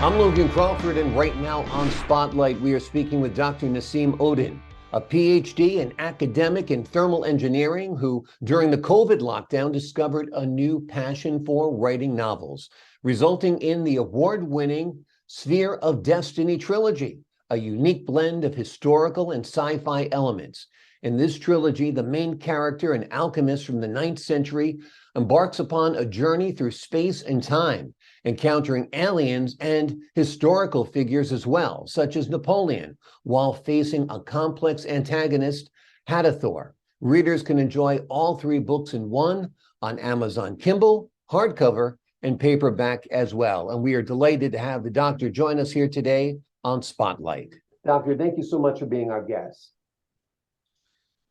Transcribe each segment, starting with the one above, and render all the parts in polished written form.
I'm Logan Crawford, and right now on Spotlight, we are speaking with Dr. Nassim Odin, a PhD and academic in thermal engineering who, during the COVID lockdown, discovered a new passion for writing novels, resulting in the award-winning Sphere of Destiny trilogy, a unique blend of historical and sci-fi elements. In this trilogy, the main character, an alchemist from the 9th century, embarks upon a journey through space and time, encountering aliens and historical figures as well, such as Napoleon, while facing a complex antagonist, Hadithor. Readers can enjoy all three books in one on Amazon Kindle, hardcover, and paperback as well. And we are delighted to have the doctor join us here today on Spotlight. Doctor, thank you so much for being our guest.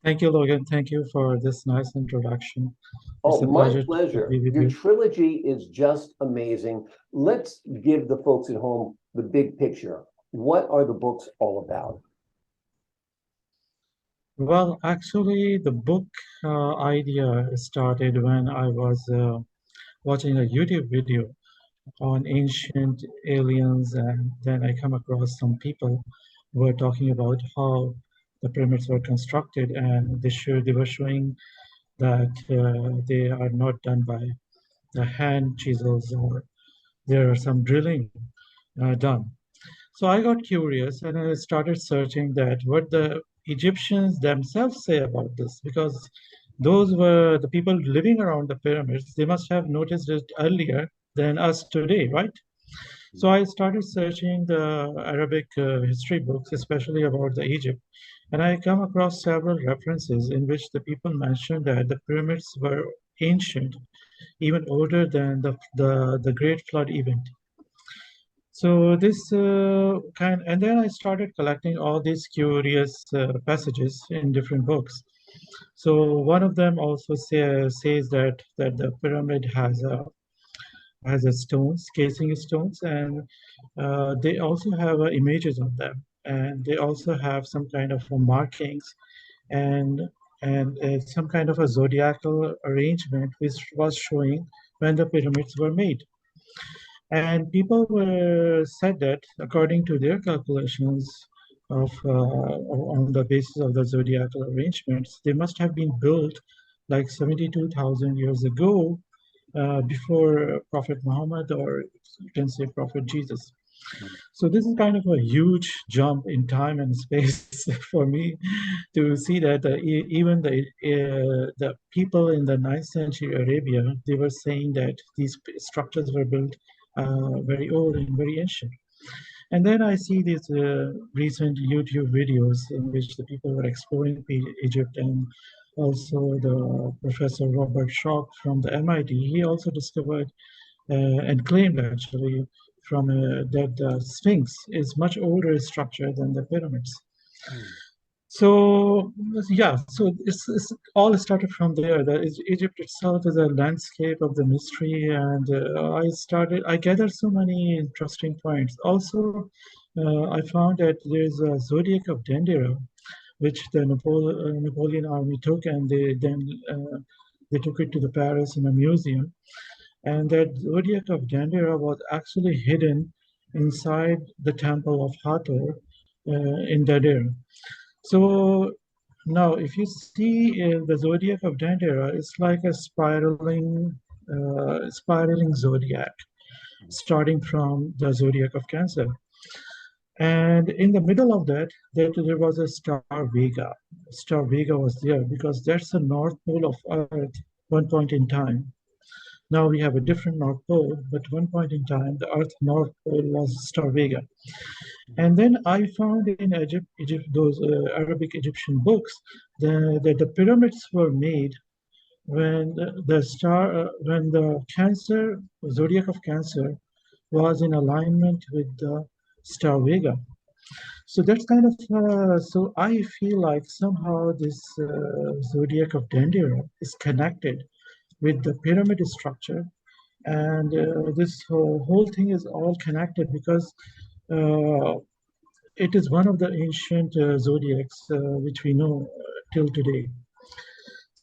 Thank you, Logan. Thank you for this nice introduction. Oh, It's a my pleasure to pleasure. be with Your you. trilogy is just amazing. Let's give the folks at home the big picture. What are the books all about? Well, actually, the book idea started when I was watching a YouTube video on ancient aliens, and then I come across some people who were talking about how the pyramids were constructed, and they were showing that they are not done by the hand chisels, or there are some drilling done. So I got curious and I started searching that what the Egyptians themselves say about this, because those were the people living around the pyramids. They must have noticed it earlier than us today, right? So I started searching the Arabic history books, especially about the Egypt, and I come across several references in which the people mentioned that the pyramids were ancient, even older than the Great Flood event. So and then I started collecting all these curious passages in different books. So one of them also says that the pyramid has a stones, casing stones, and they also have images of them, and they also have some kind of markings and some kind of a zodiacal arrangement which was showing when the pyramids were made. And people were said that according to their calculations on the basis of the zodiacal arrangements, they must have been built like 72,000 years ago, before Prophet Muhammad, or you can say Prophet Jesus. So this is kind of a huge jump in time and space for me to see that even the people in the 9th century Arabia, they were saying that these structures were built very old and very ancient. And then I see these recent YouTube videos in which the people were exploring Egypt, and also the Professor Robert Schoch from the MIT, he also discovered and claimed actually that the Sphinx is much older structure than the pyramids. So yeah, so it's all started from there. Egypt itself is a landscape of the mystery, and I gathered so many interesting points. Also, I found that there's a zodiac of Dendera, which the Napoleon army took, and they took it to the Paris in a museum. And that zodiac of Dendera was actually hidden inside the temple of Hathor in Dendera. So now, if you see the zodiac of Dendera, it's like a spiraling zodiac, starting from the zodiac of Cancer. And in the middle of that, there was a star Vega. Star Vega was there because that's the north pole of Earth, one point in time. Now we have a different North Pole, but one point in time, the Earth North Pole was Star Vega. And then I found in Egypt those Arabic Egyptian books that the pyramids were made when when the Cancer zodiac of Cancer was in alignment with the Star Vega. So that's kind of so I feel like somehow this zodiac of Dendera is connected with the pyramid structure, and this whole thing is all connected because uh, it is one of the ancient zodiacs which we know till today.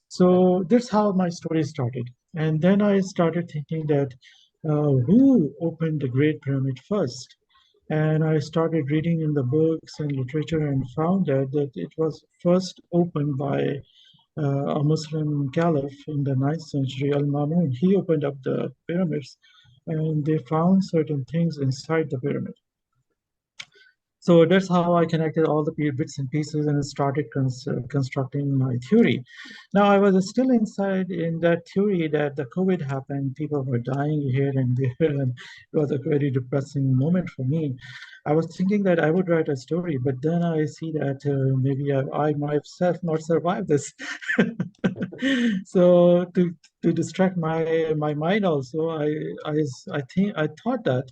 So that's how my story started. And then I started thinking that who opened the Great Pyramid first? And I started reading in the books and literature and found out that it was first opened by a Muslim caliph in the ninth century, Al-Mamun. He opened up the pyramids and they found certain things inside the pyramid. So that's how I connected all the bits and pieces and started constructing my theory. Now, I was still inside in that theory that the COVID happened, people were dying here and there, and it was a very depressing moment for me. I was thinking that I would write a story, but then I see that maybe I myself not survive this. So to distract my mind also, I think I thought that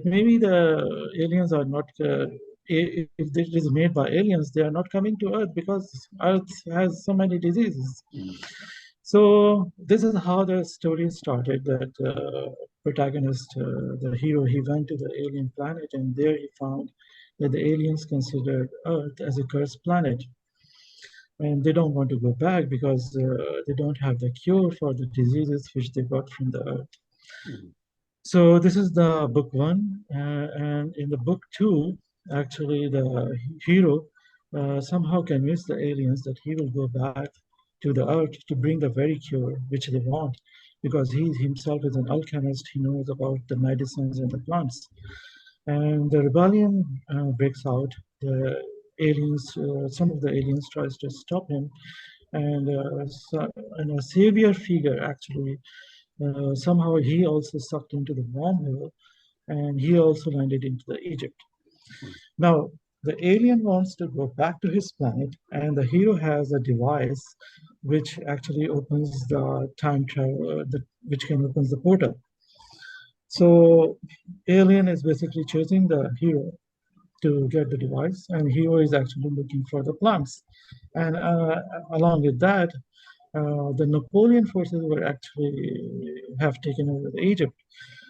maybe the aliens are not if it is made by aliens, they are not coming to Earth because Earth has so many diseases. Mm. So this is how the story started. That protagonist, the hero, he went to the alien planet, and there he found that the aliens considered Earth as a cursed planet, and they don't want to go back because they don't have the cure for the diseases which they got from the Earth. Mm. So this is the book one, and in the book two, actually the hero somehow convinced the aliens that he will go back to the earth to bring the very cure which they want, because he himself is an alchemist. He knows about the medicines and the plants, and the rebellion breaks out. The aliens, some of the aliens tries to stop him, and a savior figure actually somehow he also sucked into the wormhole and he also landed into the Egypt. Mm. Now, the alien wants to go back to his planet, and the hero has a device which actually opens the time travel, which can open the portal. So, alien is basically chasing the hero to get the device, and hero is actually looking for the plants. And along with that, the Napoleon forces were actually have taken over Egypt.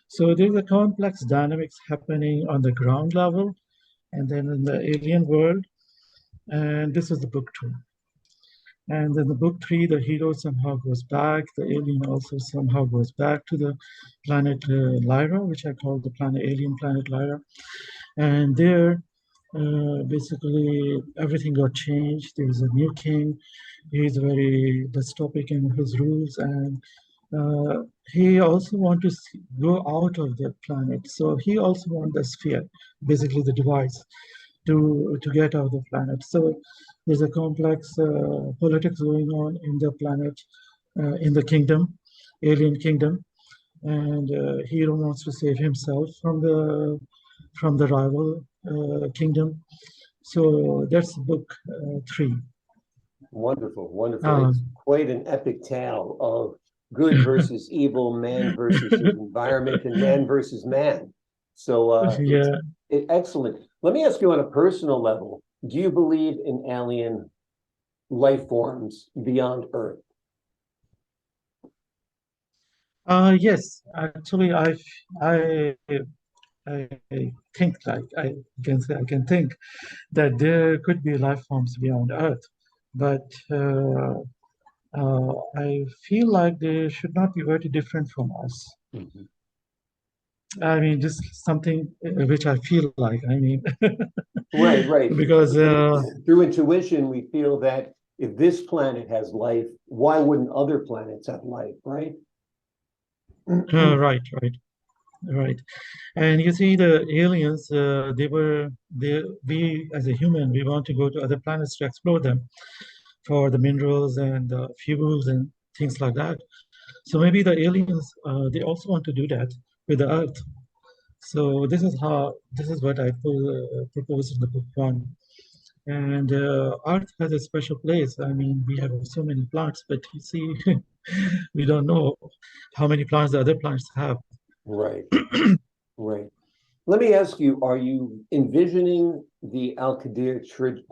So there's a complex dynamics happening on the ground level and then in the alien world. And this is the book two. And then the book three, the hero somehow goes back. The alien also somehow goes back to the planet Lyra, which I call the planet alien planet Lyra. And there, basically, everything got changed. There's a new king. He's very dystopic in his rules, and he also want to go out of the planet. So he also want the sphere, basically the device, to get out of the planet. So there's a complex politics going on in the planet, in the kingdom, alien kingdom, and hero wants to save himself from the rival kingdom. So that's book three. Wonderful, wonderful. It's Um, quite an epic tale of good versus evil, man versus his environment, and man versus man. So it's yeah. excellent. Let me ask you on a personal level, do you believe in alien life forms beyond Earth? Yes, actually, I I think like I can say I can think that there could be life forms beyond Earth, but I feel like they should not be very different from us. Mhm. I mean, just something which I feel like. I mean, Right, right. because Through intuition, we feel that if this planet has life, why wouldn't other planets have life, right? right, right, right. And you see, the aliens, we as a human, we want to go to other planets to explore them for the minerals and fuels and things like that. So maybe the aliens, they also want to do that with the Earth. So this is what I proposed in the book one. And Earth has a special place. I mean, we have so many plants, but you see, we don't know how many plants the other plants have. Right, right. Let me ask you, are you envisioning the Al-Qadir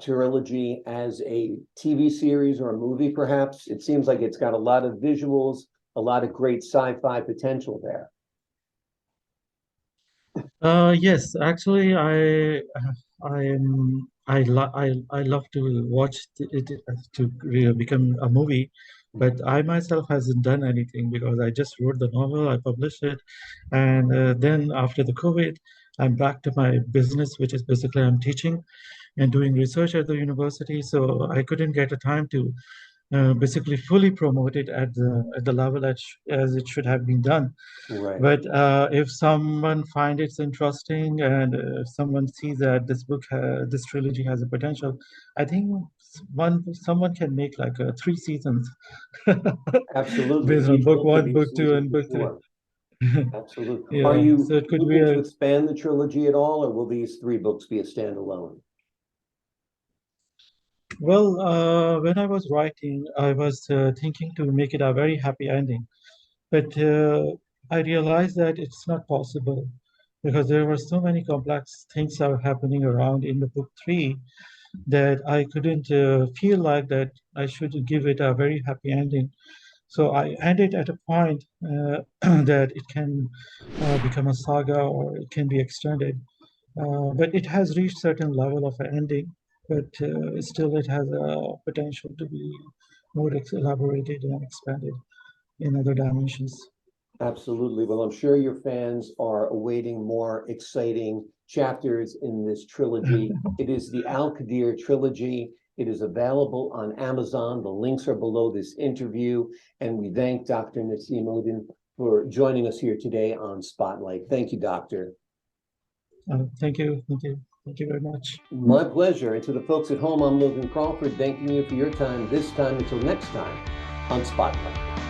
trilogy as a TV series or a movie, perhaps? It seems like it's got a lot of visuals, a lot of great sci-fi potential there. Yes, actually, I love to watch it to really become a movie, but I myself hasn't done anything because I just wrote the novel, I published it, and then after the COVID, I'm back to my business, which is basically I'm teaching and doing research at the university. So I couldn't get a time to basically fully promote it at the level as it should have been done. Right. But if someone finds it interesting and if someone sees that this trilogy has a potential, I think someone can make like 3 seasons Absolutely. based on Each book book could one, be a book two, season and for book three. sure. Absolutely. Are Yeah, you so it could be looking to a expand the trilogy at all, or will these 3 books be a standalone? well. When I was writing, I was thinking to make it a very happy ending, but I realized that it's not possible because there were so many complex things that were happening around in the book three that I couldn't feel like that I should give it a very happy ending. So I ended at a point that it can become a saga or it can be extended. But it has reached certain level of ending, but still it has a potential to be more elaborated and expanded in other dimensions. Absolutely. Well, I'm sure your fans are awaiting more exciting chapters in this trilogy. It is the Al Qadir trilogy. It is available on Amazon. The links are below this interview. And we thank Dr. Nassim Odin for joining us here today on Spotlight. Thank you, Doctor. Thank you, thank you, thank you very much. My pleasure. And to the folks at home, I'm Logan Crawford, thanking you for your time this time until next time on Spotlight.